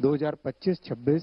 2025-26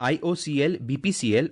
IOCL, BPCL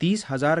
30,000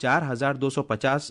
4,250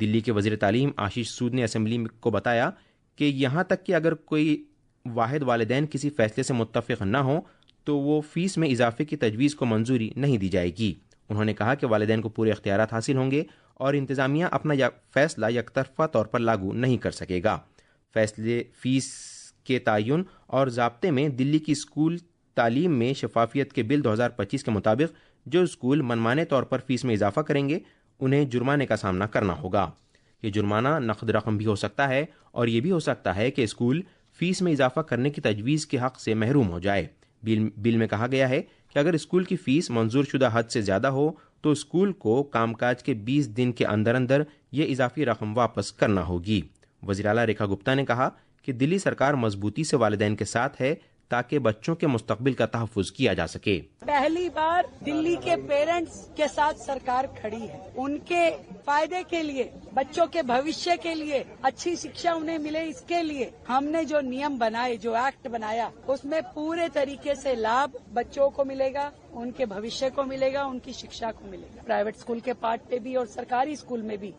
دلی کے وزیر تعلیم آشیش سود نے اسمبلی کو بتایا کہ یہاں تک کہ اگر کوئی واحد والدین کسی فیصلے سے متفق نہ ہو تو وہ فیس میں اضافے کی تجویز کو منظوری نہیں دی جائے گی. انہوں نے کہا کہ والدین کو پورے اختیارات حاصل ہوں گے اور انتظامیہ اپنا فیصلہ یک طرفہ طور پر لاگو نہیں کر سکے گا. فیصلے فیس کے تعین اور ضابطے میں دلی کی اسکول تعلیم میں شفافیت کے بل 2025 کے مطابق جو اسکول منمانے طور پر فیس میں اضافہ کریں گے انہیں جرمانے کا سامنا کرنا ہوگا. یہ جرمانہ نقد رقم بھی ہو سکتا ہے اور یہ بھی ہو سکتا ہے کہ اسکول فیس میں اضافہ کرنے کی تجویز کے حق سے محروم ہو جائے. بل میں کہا گیا ہے کہ اگر اسکول کی فیس منظور شدہ حد سے زیادہ ہو تو اسکول کو کام کاج کے 20 دن کے اندر اندر یہ اضافی رقم واپس کرنا ہوگی. وزیر اعلیٰ ریکھا گپتا نے کہا کہ دلی سرکار مضبوطی سے والدین کے ساتھ ہے تاکہ بچوں کے مستقبل کا تحفظ کیا جا سکے. پہلی بار دلی کے پیرنٹس کے ساتھ سرکار کھڑی ہے. ان کے فائدے کے لیے، بچوں کے بھوشیہ کے لیے، اچھی شکشا انہیں ملے، اس کے لیے ہم نے جو نیم بنائے، جو ایکٹ بنایا، اس میں پورے طریقے سے لابھ بچوں کو ملے گا، ان کے بھوشیہ کو ملے گا، ان کی شکشا کو ملے گا، پرائیویٹ اسکول کے پارٹ پہ بھی اور سرکاری اسکول میں بھی.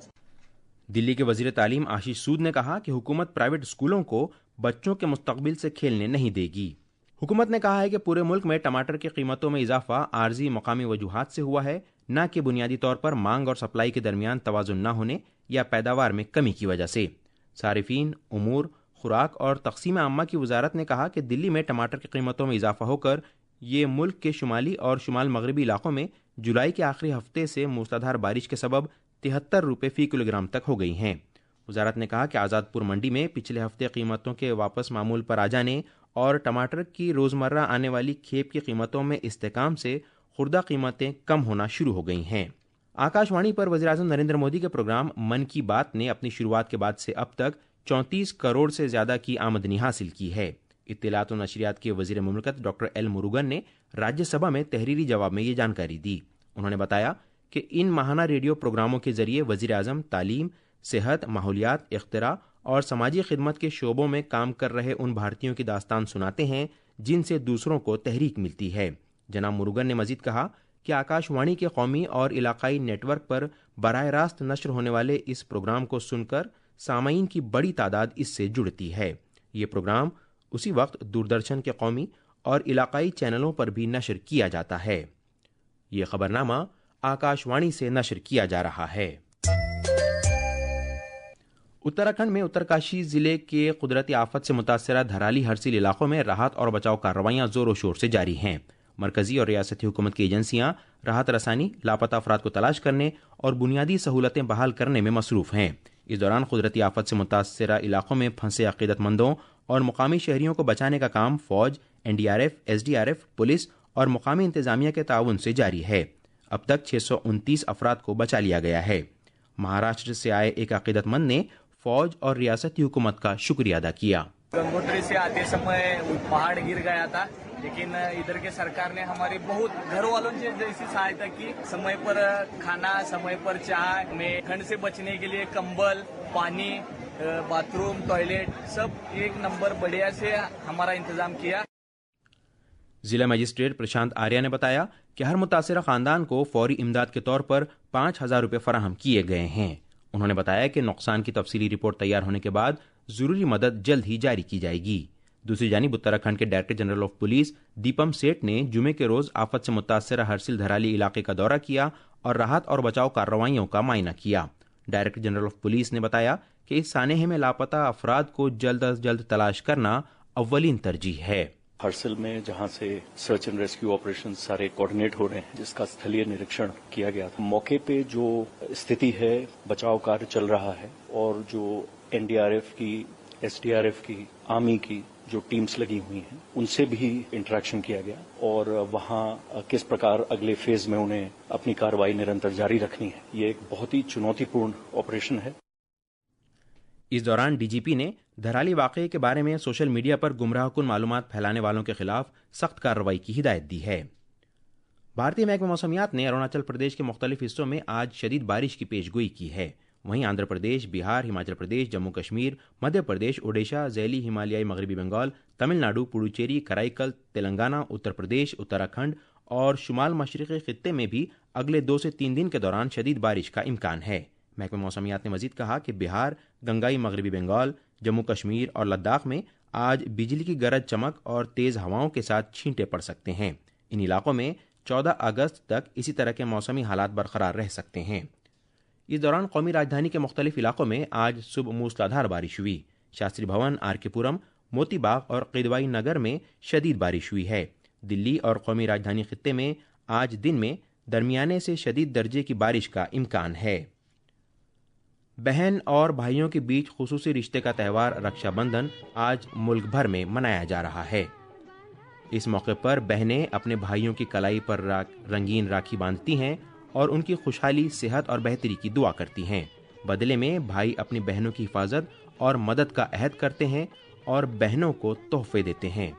دلی کے وزیر تعلیم آشیش سود نے کہا کہ حکومت پرائیویٹ اسکولوں کو بچوں کے مستقبل سے کھیلنے نہیں دے گی. حکومت نے کہا ہے کہ پورے ملک میں ٹماٹر کی قیمتوں میں اضافہ عارضی مقامی وجوہات سے ہوا ہے، نہ کہ بنیادی طور پر مانگ اور سپلائی کے درمیان توازن نہ ہونے یا پیداوار میں کمی کی وجہ سے. صارفین امور، خوراک اور تقسیم عامہ کی وزارت نے کہا کہ دلی میں ٹماٹر کی قیمتوں میں اضافہ ہو کر یہ ملک کے شمالی اور شمال مغربی علاقوں میں جولائی کے آخری ہفتے سے موسلادھار بارش کے سبب 73 روپے فی کلو گرام تک ہو گئی ہیں. وزارت نے کہا کہ آزاد پور منڈی میں پچھلے ہفتے قیمتوں کے واپس معمول پر آ جانے اور ٹماٹر کی روزمرہ آنے والی کھیپ کی قیمتوں میں استحکام سے خوردہ قیمتیں کم ہونا شروع ہو گئی ہیں. آکاش وانی پر وزیراعظم نریندر مودی کے پروگرام من کی بات نے اپنی شروعات کے بعد سے اب تک 34 کروڑ سے زیادہ کی آمدنی حاصل کی ہے. اطلاعات و نشریات کے وزیر مملکت ڈاکٹر ایل مروگن نے راجیہ سبھا میں تحریری جواب میں یہ جانکاری دی. انہوں نے بتایا کہ ان ماہانہ ریڈیو پروگراموں کے ذریعے وزیر اعظم تعلیم، صحت، ماحولیات، اختراع اور سماجی خدمت کے شعبوں میں کام کر رہے ان بھارتیوں کی داستان سناتے ہیں جن سے دوسروں کو تحریک ملتی ہے. جناب مروگن نے مزید کہا کہ آکاش وانی کے قومی اور علاقائی نیٹ ورک پر براہ راست نشر ہونے والے اس پروگرام کو سن کر سامعین کی بڑی تعداد اس سے جڑتی ہے. یہ پروگرام اسی وقت دوردرشن کے قومی اور علاقائی چینلوں پر بھی نشر کیا جاتا ہے. یہ خبرنامہ آکاش وانی سے نشر کیا جا رہا ہے. اتراکھنڈ میں اترکاشی ضلع کے قدرتی آفت سے متاثرہ دھرالی ہرسیل علاقوں میں راحت اور بچاؤ کارروائیاں زور و شور سے جاری ہیں. مرکزی اور ریاستی حکومت کی ایجنسیاں راحت رسانی، لاپتہ افراد کو تلاش کرنے اور بنیادی سہولتیں بحال کرنے میں مصروف ہیں. اس دوران قدرتی آفت سے متاثرہ علاقوں میں پھنسے عقیدت مندوں اور مقامی شہریوں کو بچانے کا کام فوج، NDRF، SDRF، پولیس اور مقامی انتظامیہ کے تعاون سے جاری ہے. اب تک 629 افراد کو بچا لیا گیا ہے. مہاراشٹر سے آئے ایک عقیدت مند نے فوج اور ریاستی حکومت کا شکریہ ادا کیا. گنگوتری سے آتے سمے پہاڑ گر گیا تھا، لیکن ادھر کے سرکار نے ہماری بہت گھر والوں سے جیسی سہایتا کی. سمے پر کھانا، سمے پر چائے، میں ٹھنڈ سے بچنے کے لیے کمبل، پانی، باتھ روم، ٹوائلٹ سب ایک نمبر بڑھیا سے ہمارا انتظام کیا. ضلع مجسٹریٹ پرشانت آریہ نے بتایا کہ ہر متاثرہ خاندان کو فوری امداد کے طور پر 5,000 روپے فراہم کیے گئے ہیں. انہوں نے بتایا کہ نقصان کی تفصیلی رپورٹ تیار ہونے کے بعد ضروری مدد جلد ہی جاری کی جائے گی. دوسری جانب اتراکھنڈ کے director general of police Deepam Seth نے جمعے کے روز آفت سے متاثرہ ہرسیل دھرالی علاقے کا دورہ کیا اور راحت اور بچاؤ کارروائیوں کا معائنہ کیا. ڈائریکٹر جنرل آف پولیس نے بتایا کہ اس سانحے میں لاپتہ افراد کو جلد از جلد تلاش کرنا اولین ترجیح ہے. ہرسل میں جہاں سے سرچ اینڈ ریسکیو آپریشن سارے کوارڈینیٹ ہو رہے ہیں، جس کا استھلیہ نریکشن کیا گیا تھا. موقع پہ جو استھتی ہے، بچاؤ کاریہ چل رہا ہے اور جو NDRF کی، SDRF کی، آرمی کی جو ٹیمز لگی ہوئی ہیں ان سے بھی انٹریکشن کیا گیا اور وہاں کس پرکار اگلے فیز میں انہیں اپنی کارروائی نرنتر جاری رکھنی ہے. یہ ایک بہت ہی چنوتی پورن آپریشن ہے. اس دوران DGP نے دھرالی واقعے کے بارے میں سوشل میڈیا پر گمراہ کن معلومات پھیلانے والوں کے خلاف سخت کارروائی کی ہدایت دی ہے. بھارتی محکمہ موسمیات نے اروناچل پردیش کے مختلف حصوں میں آج شدید بارش کی پیش گوئی کی ہے. وہیں آندھرا پردیش، بہار، ہماچل پردیش، جموں کشمیر، مدھیہ پردیش، اوڈیشہ، ذیلی ہمالیائی مغربی بنگال، تمل ناڈو، پڈوچیری، کرائی تلنگانہ، اتر پردیش، اتراکھنڈ اور شمال مشرقی خطے میں بھی اگلے 2 سے 3 دن کے دوران شدید بارش کا امکان ہے. محکمہ موسمیات نے مزید کہا کہ بہار، گنگائی مغربی بنگال، جموں کشمیر اور لداخ میں آج بجلی کی گرج چمک اور تیز ہواؤں کے ساتھ چھینٹے پڑ سکتے ہیں۔ ان علاقوں میں 14 اگست تک اسی طرح کے موسمی حالات برقرار رہ سکتے ہیں۔ اس دوران قومی راجدھانی کے مختلف علاقوں میں آج صبح موسلادھار بارش ہوئی۔ شاستری بھون، آر کے پورم، موتی باغ اور قیدوائی نگر میں شدید بارش ہوئی ہے۔ دلی اور قومی راجدھانی خطے میں آج دن میں درمیانے سے شدید درجے کی بارش کا امکان ہے۔ بہن اور بھائیوں کے بیچ خصوصی رشتے کا تہوار رکشا بندھن آج ملک بھر میں منایا جا رہا ہے۔ اس موقع پر بہنیں اپنے بھائیوں کی کلائی پر رنگین راکھی باندھتی ہیں اور ان کی خوشحالی، صحت اور بہتری کی دعا کرتی ہیں۔ بدلے میں بھائی اپنی بہنوں کی حفاظت اور مدد کا عہد کرتے ہیں اور بہنوں کو تحفے دیتے ہیں۔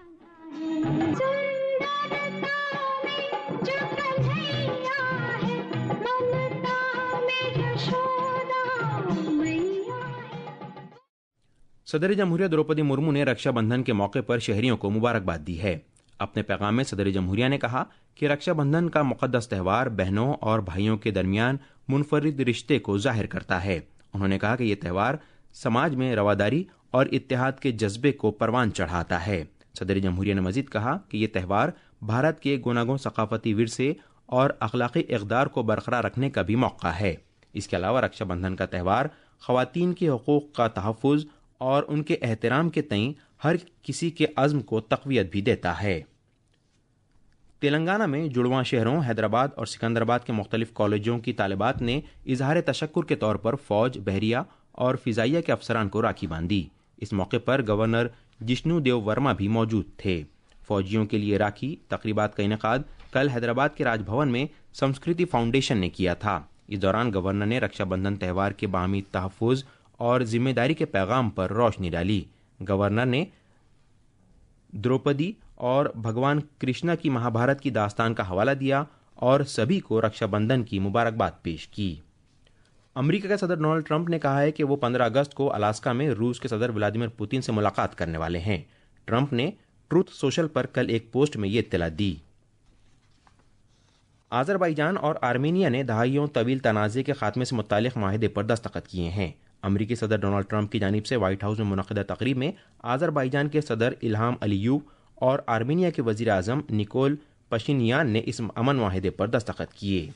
صدر جمہوریہ دروپدی مرمو نے رکشا بندھن کے موقع پر شہریوں کو مبارکباد دی ہے۔ اپنے پیغام میں صدر جمہوریہ نے کہا کہ رکشا بندھن کا مقدس تہوار بہنوں اور بھائیوں کے درمیان منفرد رشتے کو ظاہر کرتا ہے۔ انہوں نے کہا کہ یہ تہوار سماج میں رواداری اور اتحاد کے جذبے کو پروان چڑھاتا ہے۔ صدر جمہوریہ نے مزید کہا کہ یہ تہوار بھارت کے گوناگون ثقافتی ورثے اور اخلاقی اقدار کو برقرار رکھنے کا بھی موقع ہے۔ اس کے علاوہ رکشا بندھن کا تہوار خواتین کے حقوق کا تحفظ اور ان کے احترام کے تئیں ہر کسی کے عزم کو تقویت بھی دیتا ہے۔ تلنگانہ میں جڑواں شہروں حیدرآباد اور سکندرآباد کے مختلف کالجوں کی طالبات نے اظہار تشکر کے طور پر فوج، بحریہ اور فضائیہ کے افسران کو راکھی باندھی۔ اس موقع پر گورنر جشنو دیو ورما بھی موجود تھے۔ فوجیوں کے لیے راکھی تقریبات کا انعقاد کل حیدرآباد کے راج بھون میں سنسکرتی فاؤنڈیشن نے کیا تھا۔ اس دوران گورنر نے رکشا بندھن تہوار کے باہمی تحفظ اور ذمہ داری کے پیغام پر روشنی ڈالی۔ گورنر نے دروپدی اور بھگوان کرشنا کی مہابھارت کی داستان کا حوالہ دیا اور سبھی کو رکشا بندھن کی مبارکباد پیش کی۔ امریکہ کے صدر ڈونلڈ ٹرمپ نے کہا ہے کہ وہ 15 اگست کو الاسکا میں روس کے صدر ولادیمیر پوتین سے ملاقات کرنے والے ہیں۔ ٹرمپ نے ٹروتھ سوشل پر کل ایک پوسٹ میں یہ اطلاع دی۔ آذربائیجان اور آرمینیا نے دہائیوں طویل تنازع کے خاتمے سے متعلق معاہدے پر دستخط کیے ہیں۔ امریکی صدر ڈونلڈ ٹرمپ کی جانب سے وائٹ ہاؤس میں منعقدہ تقریب میں آذربائیجان کے صدر الہام علیوف اور آرمینیا کے وزیر اعظم نیکول پشینیان نے اس امن معاہدے پر دستخط کیے۔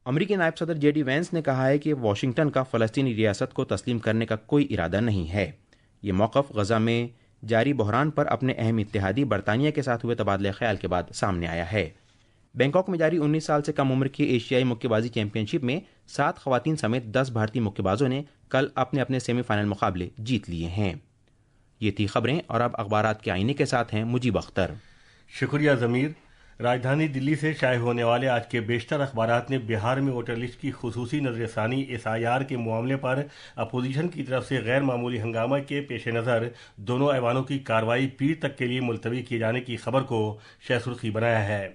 امریکی نائب صدر جے ڈی وینس نے کہا ہے کہ واشنگٹن کا فلسطینی ریاست کو تسلیم کرنے کا کوئی ارادہ نہیں ہے۔ یہ موقف غزہ میں جاری بحران پر اپنے اہم اتحادی برطانیہ کے ساتھ ہوئے تبادلہ خیال کے بعد سامنے آیا ہے۔ بینکاک میں جاری 19 سال سے کم عمر کی ایشیائی مکے بازی چیمپئن شپ میں 7 خواتین سمیت 10 بھارتی مکے بازوں نے کل اپنے اپنے سیمی فائنل مقابلے جیت لیے ہیں۔ یہ تھی خبریں اور اب اخبارات کے آئینے کے ساتھ ہیں مجیب اختر۔ شکریہ ضمیر۔ راجدھانی دلی سے شائع ہونے والے آج کے بیشتر اخبارات نے بہار میں ووٹر لسٹ کی خصوصی نظر ثانی SIR کے معاملے پر اپوزیشن کی طرف سے غیر معمولی ہنگامہ کے پیش نظر دونوں ایوانوں کی کارروائی پیر تک کے لیے ملتوی کیے جانے کی خبر کو شہ سرخی بنایا ہے۔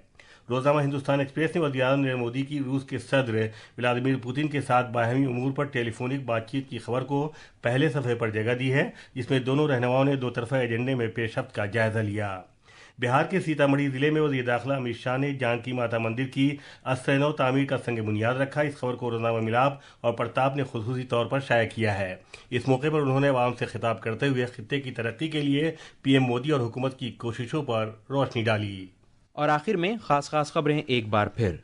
روزنامہ ہندوستان ایکسپریس نے وزیر اعظم نریندر مودی کی روس کے صدر ولادیمیر پوتین کے ساتھ باہمی امور پر ٹیلی فونک بات چیت کی خبر کو پہلے صفحے پر جگہ دی ہے، جس میں دونوں رہنماؤں نے دو طرفہ ایجنڈے میں پیش رفت کا جائزہ لیا۔ بہار کے سیتامڑھی ضلع میں وزیر داخلہ امت شاہ نے جانکی ماتا مندر کی اثر نو تعمیر کا سنگ بنیاد رکھا۔ اس خبر کو روزنامہ ملاپ اور پرتاپ نے خصوصی طور پر شائع کیا ہے۔ اس موقع پر انہوں نے عوام سے خطاب کرتے ہوئے خطے کی ترقی کے لیے PM مودی اور حکومت کی کوششوں پر روشنی ڈالی۔ اور آخر میں خاص خبریں ایک بار پھر۔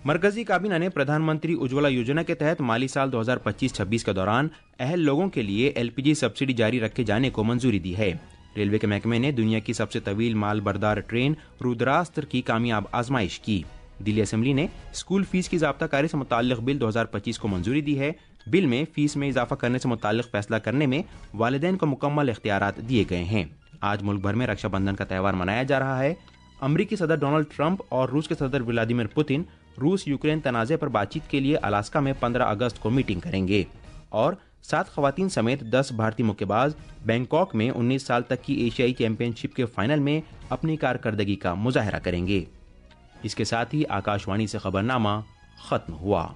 مرکزی کابینہ نے پردھان منتری اجولا یوجنا کے تحت مالی سال 2025-26 کے دوران اہل لوگوں کے لیے LPG سبسڈی جاری رکھے جانے کو منظوری دی ہے۔ ریلوے کے محکمے نے دنیا کی سب سے طویل مال بردار ٹرین رودراستر کی کامیاب آزمائش کی۔ دلی اسمبلی نے اسکول فیس کی ضابطہ کاری سے متعلق بل 2025 کو منظوری دی ہے۔ بل میں فیس میں اضافہ کرنے سے متعلق فیصلہ کرنے میں والدین کو مکمل اختیارات دیے گئے ہیں۔ آج ملک بھر میں رکشا بندھن کا تہوار منایا جا رہا ہے۔ امریکی صدر ڈونلڈ ٹرمپ اور روس کے صدر ولادیمیر پوتین روس یوکرین تنازع پر بات چیت کے لیے الاسکا میں 15 اگست کو میٹنگ کریں گے، اور 7 خواتین سمیت 10 بھارتی مکے باز بینکاک میں 19 سال تک کی ایشیائی چیمپئن شپ کے فائنل میں اپنی کارکردگی کا مظاہرہ کریں گے۔ اس کے ساتھ ہی آکاش وانی سے خبرنامہ ختم ہوا۔